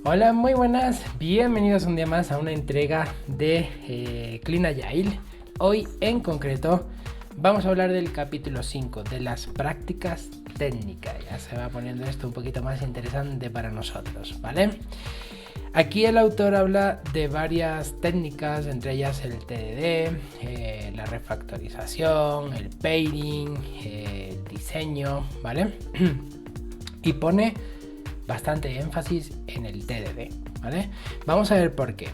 Hola, muy buenas, bienvenidos un día más a una entrega de Clean Agile. Hoy en concreto vamos a hablar del capítulo 5, de las prácticas técnicas. Ya se va poniendo esto un poquito más interesante para nosotros, ¿vale? Aquí el autor habla de varias técnicas, entre ellas el TDD, la refactorización, el pairing, el diseño, ¿vale? Y pone bastante énfasis en el TDD, ¿vale? Vamos a ver por qué.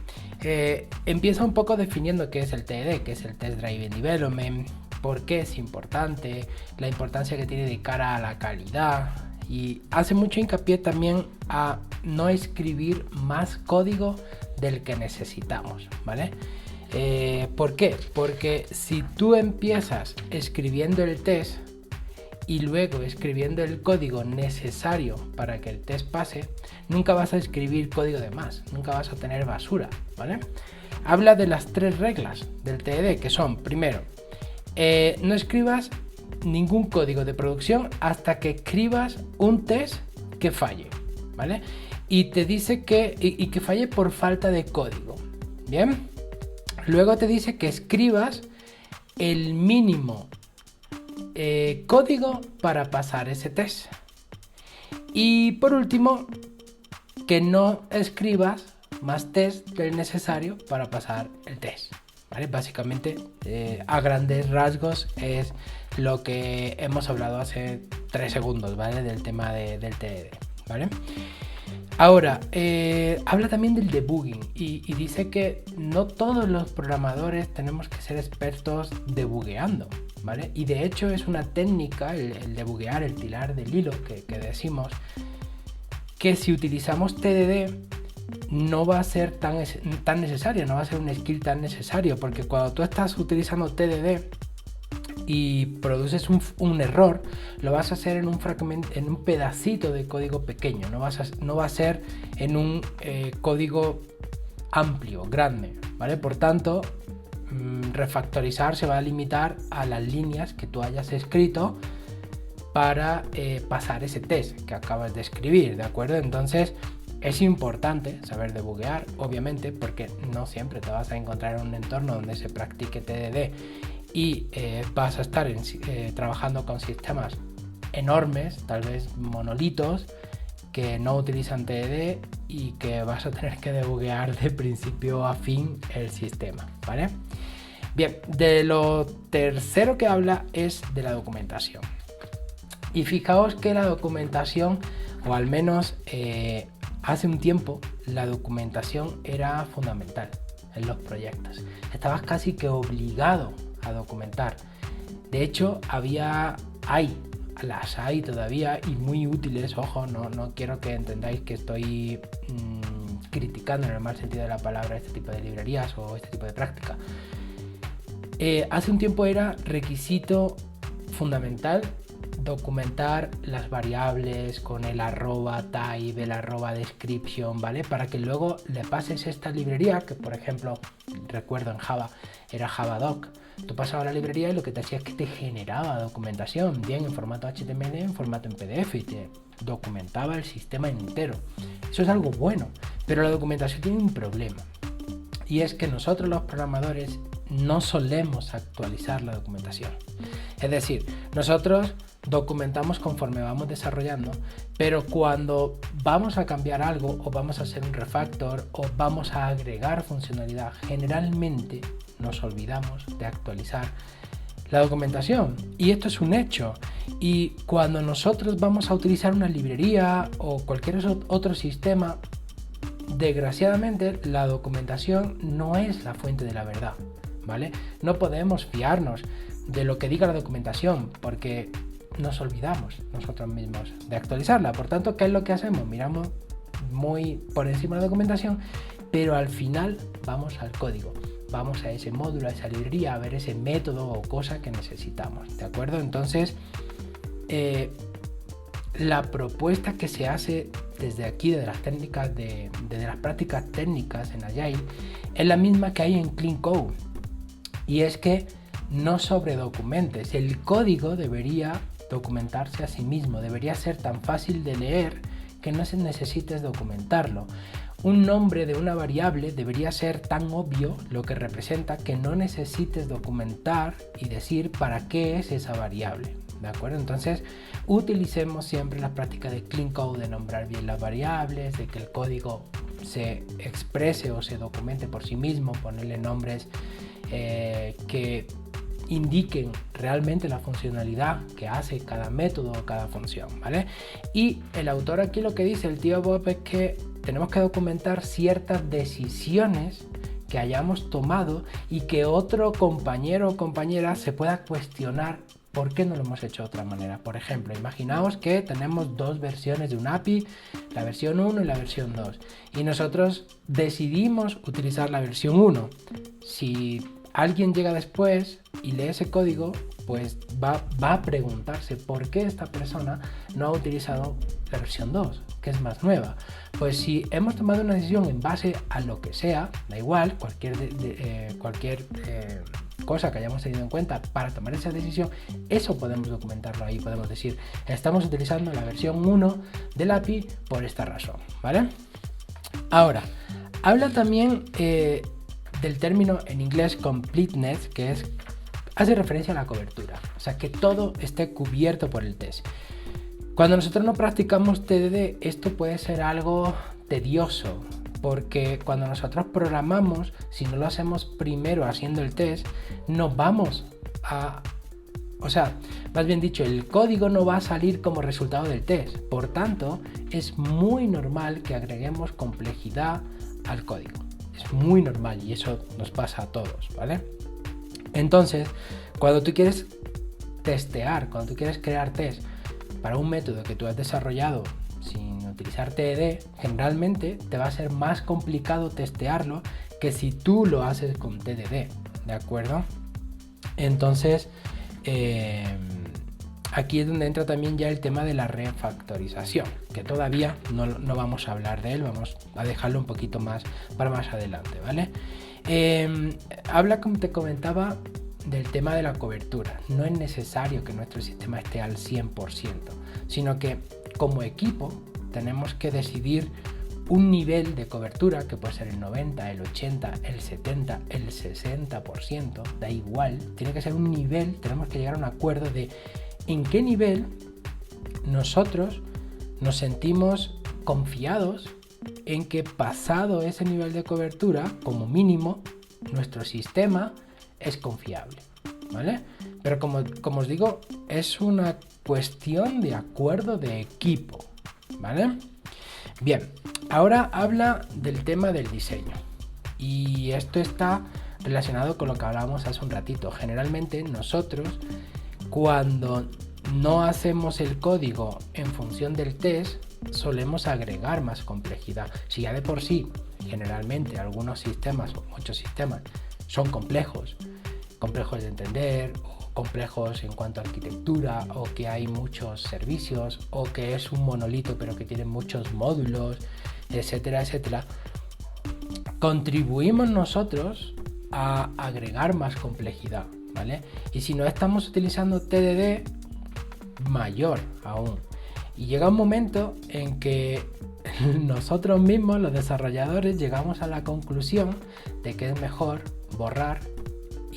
Empieza un poco definiendo qué es el TDD, qué es el Test Driven Development, por qué es importante, la importancia que tiene de cara a la calidad, y hace mucho hincapié también a no escribir más código del que necesitamos, ¿vale? ¿Por qué? Porque si tú empiezas escribiendo el test y luego escribiendo el código necesario para que el test pase, nunca vas a escribir código de más, nunca vas a tener basura, ¿vale? Habla de las 3 reglas del TDD, que son, primero, no escribas ningún código de producción hasta que escribas un test que falle, ¿vale? Y te dice que falle por falta de código, ¿bien? Luego te dice que escribas el mínimo código para pasar ese test. Y por último, que no escribas más test del necesario para pasar el test, ¿vale? Básicamente, a grandes rasgos es lo que hemos hablado hace 3 segundos, ¿vale? Del tema del TDD, ¿vale? Ahora, habla también del debugging y dice que no todos los programadores tenemos que ser expertos debugueando, ¿vale? Y de hecho es una técnica, el debuguear, el tirar del hilo que decimos, que si utilizamos TDD no va a ser tan necesario, no va a ser un skill tan necesario, porque cuando tú estás utilizando TDD y produces un error, lo vas a hacer en un fragmento, en un pedacito de código pequeño, no va a ser en un código amplio, grande, ¿vale? Por tanto, refactorizar se va a limitar a las líneas que tú hayas escrito para pasar ese test que acabas de escribir, ¿de acuerdo? Entonces es importante saber debuguear, obviamente, porque no siempre te vas a encontrar en un entorno donde se practique TDD y vas a estar trabajando con sistemas enormes, tal vez monolitos, que no utilizan TDD y que vas a tener que debuguear de principio a fin el sistema, ¿vale? Bien, de lo tercero que habla es de la documentación. Y fijaos que la documentación, o al menos hace un tiempo, la documentación era fundamental en los proyectos. Estabas casi que obligado a documentar. De hecho, las hay todavía y muy útiles. Ojo, no quiero que entendáis que estoy criticando en el mal sentido de la palabra este tipo de librerías o este tipo de práctica. Hace un tiempo era requisito fundamental documentar las variables con el @type, el @description, ¿vale? Para que luego le pases esta librería, que por ejemplo, recuerdo en Java, era Javadoc. Tú pasabas la librería y lo que te hacía es que te generaba documentación, bien en formato HTML, en formato en PDF, y te documentaba el sistema entero. Eso es algo bueno, pero la documentación tiene un problema. Y es que nosotros los programadores no solemos actualizar la documentación. Es decir, nosotros documentamos conforme vamos desarrollando, pero cuando vamos a cambiar algo o vamos a hacer un refactor o vamos a agregar funcionalidad, generalmente nos olvidamos de actualizar la documentación, y esto es un hecho. Y cuando nosotros vamos a utilizar una librería o cualquier otro sistema, desgraciadamente la documentación no es la fuente de la verdad, ¿vale? No podemos fiarnos de lo que diga la documentación porque nos olvidamos nosotros mismos de actualizarla. Por tanto, ¿qué es lo que hacemos? Miramos muy por encima de la documentación, pero al final vamos al código, vamos a ese módulo, a esa librería, a ver ese método o cosa que necesitamos, ¿de acuerdo? Entonces, la propuesta que se hace desde aquí, de las técnicas, de las prácticas técnicas en Agile, es la misma que hay en Clean Code, y es que no sobredocumentes. El código debería documentarse a sí mismo, debería ser tan fácil de leer que no se necesites documentarlo. un nombre de una variable debería ser tan obvio lo que representa que no necesites documentar y decir para qué es esa variable. ¿De acuerdo? Entonces, utilicemos siempre la práctica de clean code, de nombrar bien las variables, de que el código se exprese o se documente por sí mismo, ponerle nombres que indiquen realmente la funcionalidad que hace cada método o cada función, ¿vale? Y el autor aquí lo que dice, el tío Bob, es que tenemos que documentar ciertas decisiones que hayamos tomado y que otro compañero o compañera se pueda cuestionar por qué no lo hemos hecho de otra manera. Por ejemplo, imaginaos que tenemos dos versiones de un API, la versión 1 y la versión 2, y nosotros decidimos utilizar la versión 1. Si alguien llega después y lee ese código, pues va a preguntarse por qué esta persona no ha utilizado la versión 2, que es más nueva. Pues si hemos tomado una decisión en base a lo que sea, da igual, cualquier cosa que hayamos tenido en cuenta para tomar esa decisión, eso podemos documentarlo ahí, podemos decir, estamos utilizando la versión 1 del API por esta razón, ¿vale? Ahora, habla también del término en inglés completeness, que hace referencia a la cobertura, o sea, que todo esté cubierto por el test. Cuando nosotros no practicamos TDD, esto puede ser algo tedioso, porque cuando nosotros programamos, si no lo hacemos primero haciendo el test, nos vamos a... O sea, más bien dicho, el código no va a salir como resultado del test. Por tanto, es muy normal que agreguemos complejidad al código. Es muy normal y eso nos pasa a todos, ¿vale? Entonces, cuando tú quieres testear, cuando tú quieres crear test para un método que tú has desarrollado sin utilizar TDD, generalmente te va a ser más complicado testearlo que si tú lo haces con TDD, ¿de acuerdo? Entonces, aquí es donde entra también ya el tema de la refactorización, que todavía no vamos a hablar de él, vamos a dejarlo un poquito más para más adelante, ¿vale? Habla, como te comentaba, del tema de la cobertura. No es necesario que nuestro sistema esté al 100%, sino que como equipo tenemos que decidir un nivel de cobertura que puede ser el 90, el 80, el 70, el 60%, da igual, tiene que ser un nivel, tenemos que llegar a un acuerdo de en qué nivel nosotros nos sentimos confiados en que pasado ese nivel de cobertura, como mínimo, nuestro sistema es confiable, ¿vale? Pero como os digo, es una cuestión de acuerdo de equipo, ¿vale? Bien, ahora habla del tema del diseño. Y esto está relacionado con lo que hablábamos hace un ratito. Generalmente nosotros, cuando no hacemos el código en función del test, solemos agregar más complejidad. Si ya de por sí, generalmente algunos sistemas o muchos sistemas son complejos de entender, o complejos en cuanto a arquitectura, o que hay muchos servicios, o que es un monolito pero que tiene muchos módulos, etcétera, etcétera, contribuimos nosotros a agregar más complejidad, ¿vale? Y si no estamos utilizando TDD, mayor aún. Y llega un momento en que nosotros mismos, los desarrolladores, llegamos a la conclusión de que es mejor borrar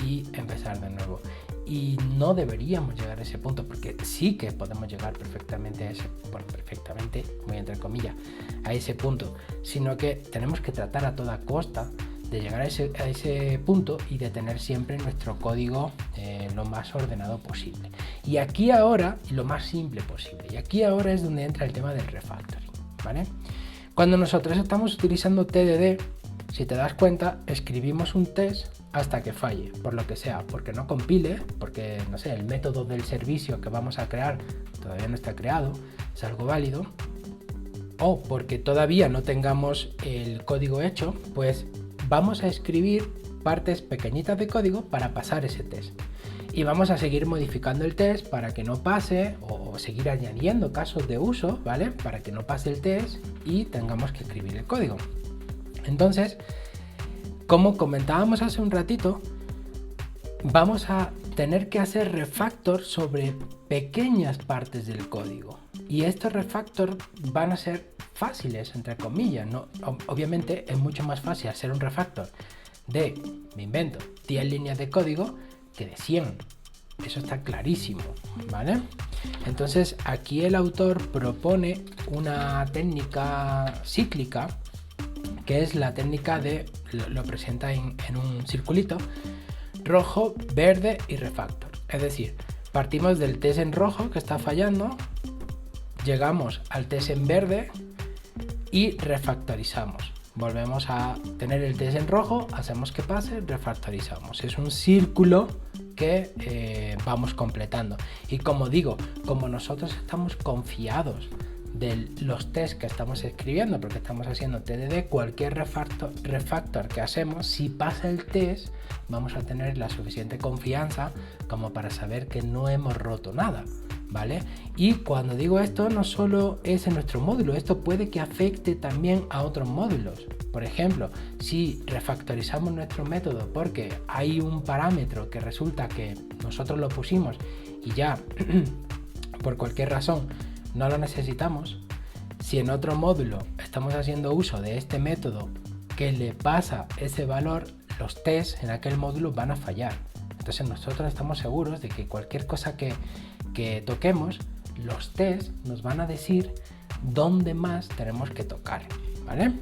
y empezar de nuevo. Y no deberíamos llegar a ese punto, porque sí que podemos llegar perfectamente a ese, bueno, perfectamente, muy entre comillas, a ese punto, sino que tenemos que tratar a toda costa de llegar a ese punto y de tener siempre nuestro código lo más ordenado posible. Y aquí ahora, lo más simple posible. Y aquí ahora es donde entra el tema del refactoring, ¿vale? Cuando nosotros estamos utilizando TDD, si te das cuenta, escribimos un test hasta que falle, por lo que sea, porque no compile, porque, no sé, el método del servicio que vamos a crear todavía no está creado, es algo válido, o porque todavía no tengamos el código hecho, pues vamos a escribir partes pequeñitas de código para pasar ese test. Y vamos a seguir modificando el test para que no pase, o seguir añadiendo casos de uso, ¿vale? Para que no pase el test y tengamos que escribir el código. Entonces, como comentábamos hace un ratito, vamos a tener que hacer refactor sobre pequeñas partes del código. Y estos refactor van a ser fáciles, entre comillas, ¿no? Obviamente es mucho más fácil hacer un refactor de, me invento, 10 líneas de código que de 100. Eso está clarísimo, ¿vale? Entonces aquí el autor propone una técnica cíclica, que es la técnica de, lo presenta en un circulito, rojo, verde y refactor. Es decir, partimos del test en rojo que está fallando, llegamos al test en verde y refactorizamos. Volvemos a tener el test en rojo, hacemos que pase, refactorizamos. Es un círculo que vamos completando. Y como digo, como nosotros estamos confiados de los tests que estamos escribiendo, porque estamos haciendo TDD, cualquier refactor que hacemos, si pasa el test, vamos a tener la suficiente confianza como para saber que no hemos roto nada, ¿vale? Y cuando digo esto, no solo es en nuestro módulo, esto puede que afecte también a otros módulos. Por ejemplo, si refactorizamos nuestro método porque hay un parámetro que resulta que nosotros lo pusimos y ya por cualquier razón no lo necesitamos, si en otro módulo estamos haciendo uso de este método que le pasa ese valor, los tests en aquel módulo van a fallar. Entonces nosotros estamos seguros de que cualquier cosa que toquemos, los tests nos van a decir dónde más tenemos que tocar, ¿vale?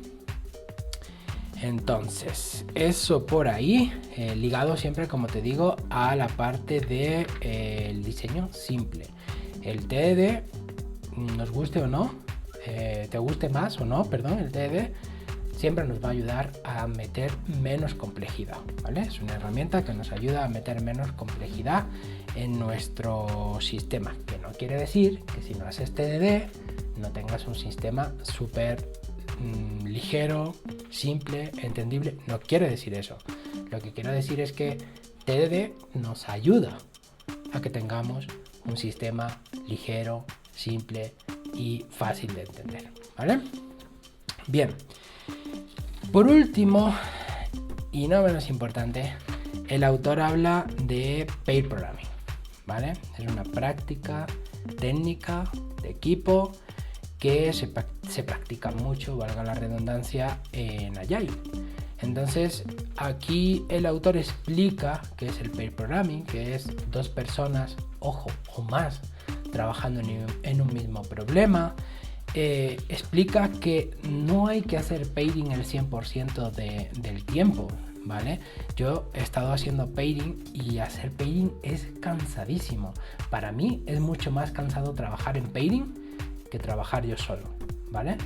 Entonces, eso por ahí, ligado siempre, como te digo, a la parte del diseño simple. El TDD, nos guste o no, te guste más o no, perdón, el TDD siempre nos va a ayudar a meter menos complejidad, ¿vale? Es una herramienta que nos ayuda a meter menos complejidad en nuestro sistema, que no quiere decir que si no haces TDD no tengas un sistema súper ligero, simple, entendible. No quiere decir eso. Lo que quiero decir es que TDD nos ayuda a que tengamos un sistema ligero, simple y fácil de entender, ¿vale? Bien, por último y no menos importante, el autor habla de pair programming, ¿vale? Es una práctica técnica de equipo que se practica mucho, valga la redundancia, en Agile. Entonces aquí el autor explica qué es el pair programming, que es dos personas, ojo, o más, trabajando en un mismo problema. Explica que no hay que hacer pairing el 100% del tiempo, ¿vale? Yo he estado haciendo pairing y hacer pairing es cansadísimo. Para mí es mucho más cansado trabajar en pairing que trabajar yo solo, ¿vale?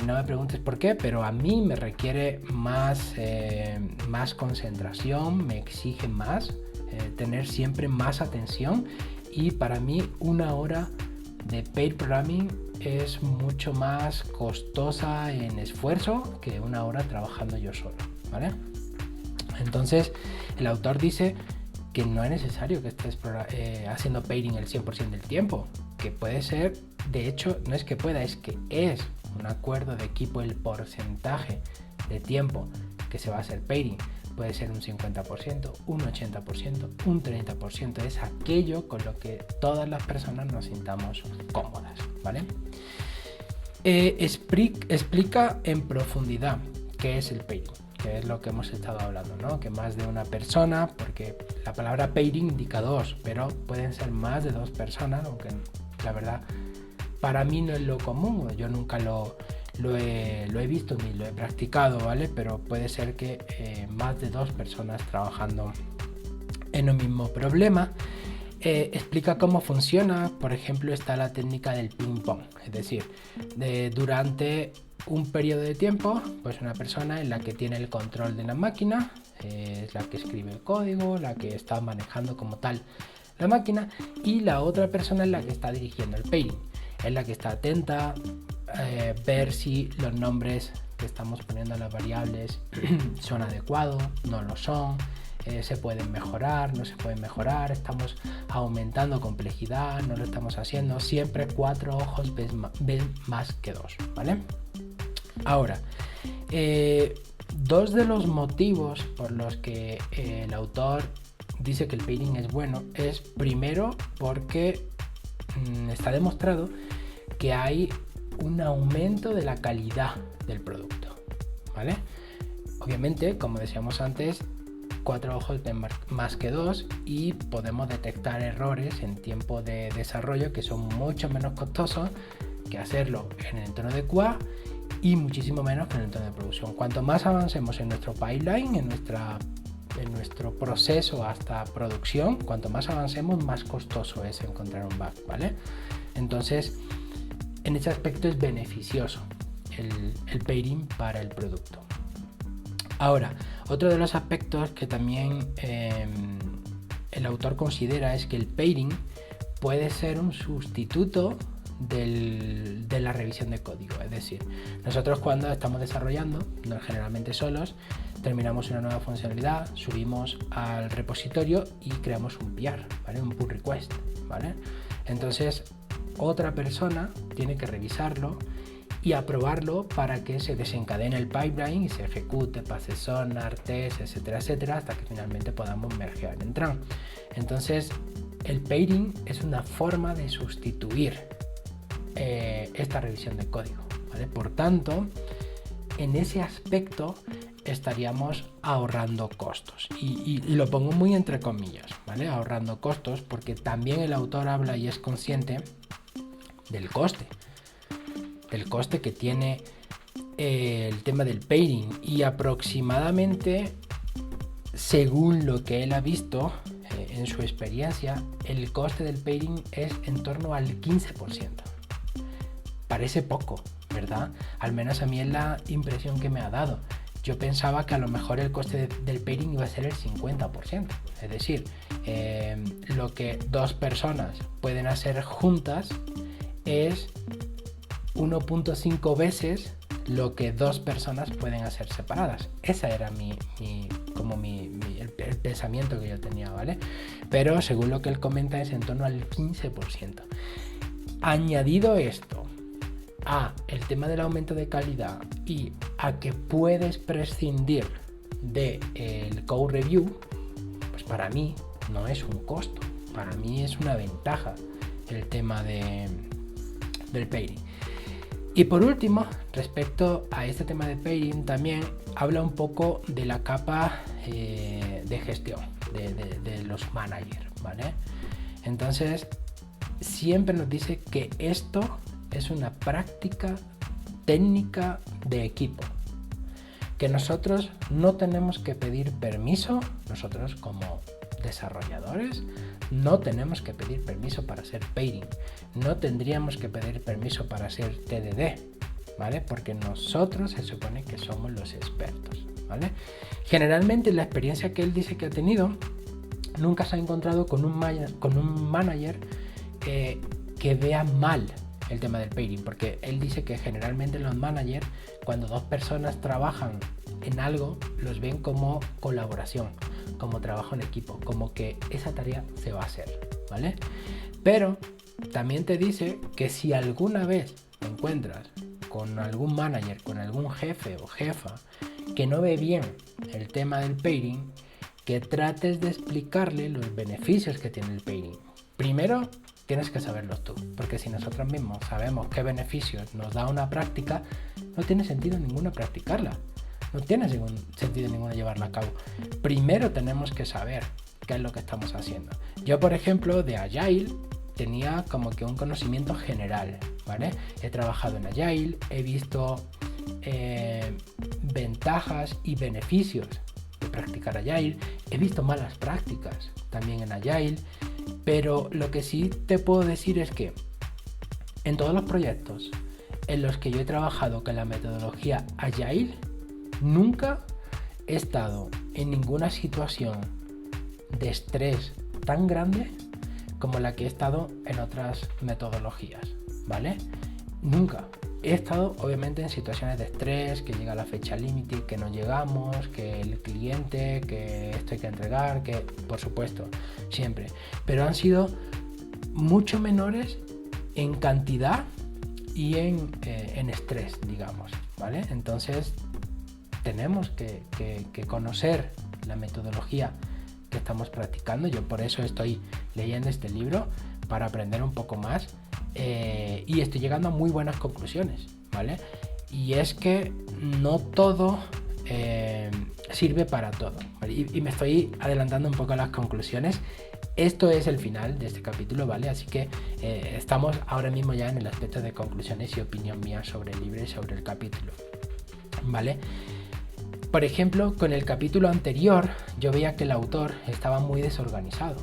No me preguntes por qué, pero a mí me requiere más concentración, me exige más, tener siempre más atención, y para mí una hora de pair programming es mucho más costosa en esfuerzo que una hora trabajando yo solo, ¿vale? Entonces el autor dice que no es necesario que estés haciendo pairing el 100% del tiempo, que puede ser, de hecho no es que pueda, es que es un acuerdo de equipo el porcentaje de tiempo que se va a hacer pairing. Puede ser un 50%, un 80%, un 30%, es aquello con lo que todas las personas nos sintamos cómodas, ¿vale? Explica en profundidad qué es el pairing, que es lo que hemos estado hablando, ¿no? Que más de una persona, porque la palabra pairing indica dos, pero pueden ser más de dos personas, aunque la verdad para mí no es lo común, yo nunca lo he visto ni lo he practicado, ¿vale? Pero puede ser que más de dos personas trabajando en un mismo problema. Explica cómo funciona. Por ejemplo, está la técnica del ping pong, es decir, durante un periodo de tiempo, pues una persona es la que tiene el control de la máquina, es la que escribe el código, la que está manejando como tal la máquina, y la otra persona es la que está dirigiendo el pairing, es la que está atenta, ver si los nombres que estamos poniendo a las variables son adecuados, no lo son, se pueden mejorar, no se pueden mejorar, estamos aumentando complejidad, no lo estamos haciendo. Siempre 4 ojos ven más que 2, ¿vale? Ahora, dos de los motivos por los que el autor dice que el pairing es bueno es, primero, porque está demostrado que hay un aumento de la calidad del producto, ¿vale? Obviamente, como decíamos antes, 4 ojos ven más que 2 y podemos detectar errores en tiempo de desarrollo que son mucho menos costosos que hacerlo en el entorno de QA y muchísimo menos que en el entorno de producción. Cuanto más avancemos en nuestro pipeline, en nuestro proceso hasta producción, cuanto más avancemos, más costoso es encontrar un bug, ¿vale? Entonces, en ese aspecto es beneficioso el pairing para el producto. Ahora, otro de los aspectos que también el autor considera es que el pairing puede ser un sustituto de la revisión de código. Es decir, nosotros cuando estamos desarrollando, generalmente solos, terminamos una nueva funcionalidad, subimos al repositorio y creamos un PR, ¿vale? Un pull request, ¿vale? Entonces, otra persona tiene que revisarlo y aprobarlo para que se desencadene el pipeline y se ejecute, pase sonar, test, etcétera, etcétera, hasta que finalmente podamos mergear en Tran. Entonces, el pairing es una forma de sustituir esta revisión de código, ¿vale? Por tanto, en ese aspecto estaríamos ahorrando costos y lo pongo muy entre comillas, ¿vale? Ahorrando costos, porque también el autor habla y es consciente del coste que tiene el tema del pairing, y aproximadamente, según lo que él ha visto en su experiencia, el coste del pairing es en torno al 15%. Parece poco, ¿verdad? Al menos a mí es la impresión que me ha dado. Yo pensaba que a lo mejor el coste del pairing iba a ser el 50%. Es decir, lo que 2 personas pueden hacer juntas es 1.5 veces lo que 2 personas pueden hacer separadas. Ese era el pensamiento que yo tenía, ¿vale? Pero según lo que él comenta es en torno al 15%. Añadido esto a el tema del aumento de calidad y a que puedes prescindir del code review, pues para mí no es un costo, para mí es una ventaja el tema del pairing. Y por último, respecto a este tema de pairing, también habla un poco de la capa de gestión de los managers, ¿vale? Entonces, siempre nos dice que esto es una práctica técnica de equipo, que nosotros no tenemos que pedir permiso, nosotros como desarrolladores no tenemos que pedir permiso para hacer pairing, no tendríamos que pedir permiso para hacer TDD, ¿vale? Porque nosotros se supone que somos los expertos, ¿vale? Generalmente la experiencia que él dice que ha tenido, nunca se ha encontrado con un manager que vea mal el tema del pairing, porque él dice que generalmente los managers, cuando 2 personas trabajan en algo, los ven como colaboración, como trabajo en equipo, como que esa tarea se va a hacer, ¿vale? Pero también te dice que si alguna vez te encuentras con algún manager, con algún jefe o jefa que no ve bien el tema del pairing, que trates de explicarle los beneficios que tiene el pairing. Primero, tienes que saberlos tú, porque si nosotros mismos sabemos qué beneficios nos da una práctica, no tiene sentido ninguno practicarla, no tiene sentido ninguno llevarla a cabo. Primero tenemos que saber qué es lo que estamos haciendo. Yo, por ejemplo, de Agile tenía como que un conocimiento general, ¿vale? He trabajado en Agile, he visto ventajas y beneficios de practicar Agile, he visto malas prácticas también en Agile, pero lo que sí te puedo decir es que en todos los proyectos en los que yo he trabajado con la metodología Agile, nunca he estado en ninguna situación de estrés tan grande como la que he estado en otras metodologías, ¿vale? Nunca. He estado obviamente en situaciones de estrés, que llega la fecha límite, que no llegamos, que el cliente, que esto hay que entregar, que por supuesto, siempre. Pero han sido mucho menores en cantidad y en estrés, digamos, ¿vale? Entonces tenemos que conocer la metodología que estamos practicando. Yo por eso estoy leyendo este libro, para aprender un poco más y estoy llegando a muy buenas conclusiones, ¿vale? Y es que no todo sirve para todo, ¿vale? Y me estoy adelantando un poco a las conclusiones. Esto es el final de este capítulo, ¿vale? Así que estamos ahora mismo ya en el aspecto de conclusiones y opinión mía sobre el libro y sobre el capítulo, ¿vale? Por ejemplo, con el capítulo anterior yo veía que el autor estaba muy desorganizado,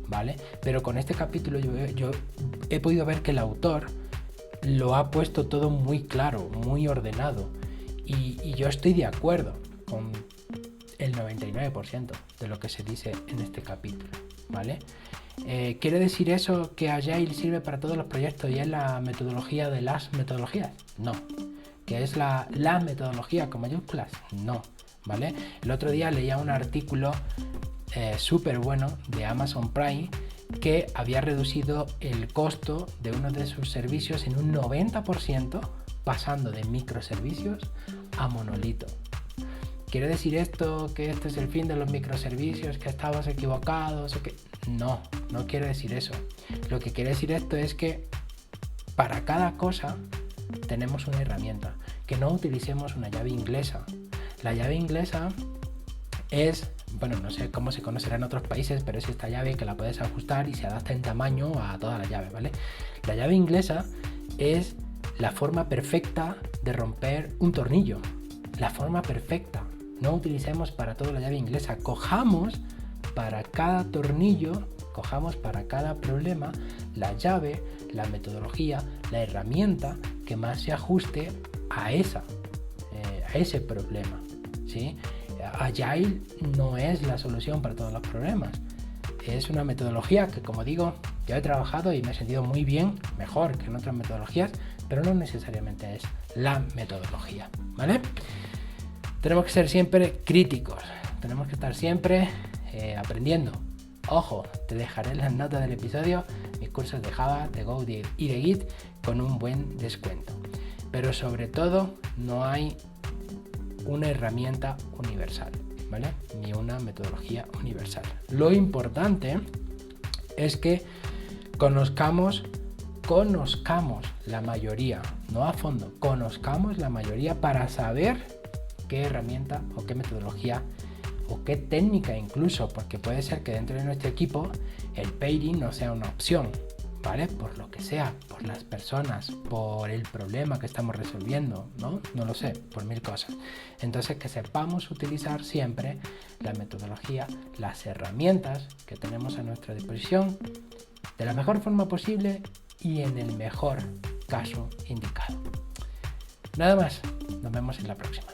¿vale? Pero con este capítulo yo he podido ver que el autor lo ha puesto todo muy claro, muy ordenado, y yo estoy de acuerdo con el 99% de lo que se dice en este capítulo, ¿vale? ¿Quiere decir eso que Agile sirve para todos los proyectos y es la metodología de las metodologías? No. ¿Que es la metodología con mayúsculas? No, ¿vale? El otro día leía un artículo súper bueno de Amazon Prime que había reducido el costo de uno de sus servicios en un 90%, pasando de microservicios a monolito. ¿Quiere decir esto que este es el fin de los microservicios, que estabas equivocados? O que... No quiere decir eso. Lo que quiere decir esto es que para cada cosa tenemos una herramienta, que no utilicemos una llave inglesa. La llave inglesa es, bueno, no sé cómo se conocerá en otros países, pero es esta llave que la puedes ajustar y se adapta en tamaño a toda la llave, ¿vale? La llave inglesa es la forma perfecta de romper un tornillo, la forma perfecta. No utilicemos para todo la llave inglesa, cojamos para cada tornillo, cojamos para cada problema la llave, la metodología, la herramienta que más se ajuste a ese problema, ¿sí? Agile no es la solución para todos los problemas. Es una metodología que, como digo, yo he trabajado y me he sentido muy bien, mejor que en otras metodologías, pero no necesariamente es la metodología, ¿vale? Tenemos que ser siempre críticos, tenemos que estar siempre aprendiendo. Ojo, te dejaré en las notas del episodio mis cursos de Java, de Go y de Git con un buen descuento. Pero sobre todo, no hay una herramienta universal, ¿vale? Ni una metodología universal. Lo importante es que conozcamos la mayoría, no a fondo, conozcamos la mayoría para saber qué herramienta o qué metodología o qué técnica incluso, porque puede ser que dentro de nuestro equipo el pairing no sea una opción, ¿vale? Por lo que sea, por las personas, por el problema que estamos resolviendo, ¿no? No lo sé, por mil cosas. Entonces, que sepamos utilizar siempre la metodología, las herramientas que tenemos a nuestra disposición de la mejor forma posible y en el mejor caso indicado. Nada más, nos vemos en la próxima.